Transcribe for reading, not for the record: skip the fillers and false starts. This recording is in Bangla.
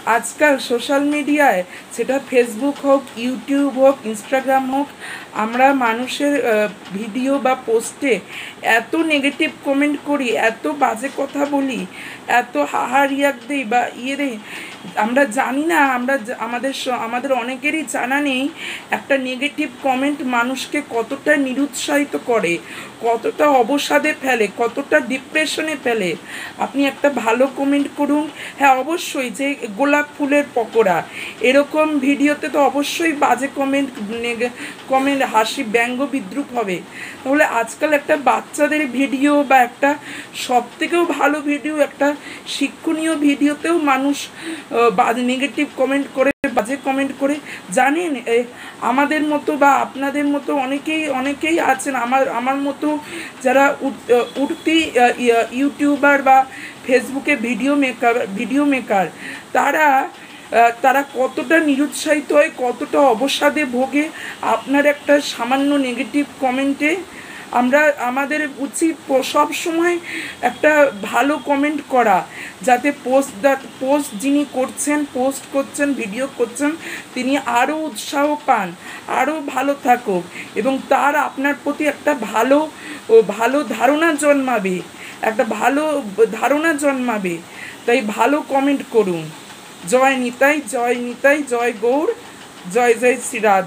आजकल सोशल मीडियाय सेटा फेसबुक होक यूट्यूब होक इंस्टाग्राम होक আমরা মানুষের ভিডিও বা পোস্টে এত নেগেটিভ কমেন্ট করি, এত বাজে কথা বলি, এত হাহা রিয়াক্ট দিই বা দিই, আমরা জানি না, আমাদের অনেকেরই জানা নেই একটা নেগেটিভ কমেন্ট মানুষকে কতটা নিরুৎসাহিত করে, কতটা অবসাদে ফেলে, কতটা ডিপ্রেশনে ফেলে। আপনি একটা ভালো কমেন্ট করুন। হ্যাঁ, অবশ্যই যে গোলাপ ফুলের পকোড়া এরকম ভিডিওতে তো অবশ্যই বাজে কমেন্ট হাসি ব্যঙ্গ বিদ্রুপ হবে। তাহলে আজকাল একটা বাচ্চাদের ভিডিও বা একটা সবথেকেও ভালো ভিডিও, একটা শিক্ষণীয় ভিডিওতেও মানুষ নেগেটিভ কমেন্ট করে, বাজে কমেন্ট করে। জানেন, আমাদের মতো বা আপনাদের মতো অনেকেই আছেন, আমার মতো যারা উঠতি ইউটিউবার বা ফেসবুকে ভিডিও মেকার, তারা কতটা নিরুৎসাহিত হয়, কতটা অবসাদে ভোগে আপনার একটা সামান্য নেগেটিভ কমেন্টে। আমাদের উচিত সব সময় একটা ভালো কমেন্ট করা, যাতে পোস্ট যিনি পোস্ট করছেন, ভিডিও করছেন, তিনি আরও উৎসাহ পান, আরও ভালো থাকুক, এবং তার আপনার প্রতি একটা ভালো ধারণা জন্মাবে। তাই ভালো কমেন্ট করুন। জয় নিতাই, জয় নিতাই, জয় গৌর, জয় জয় শ্রী রাধে।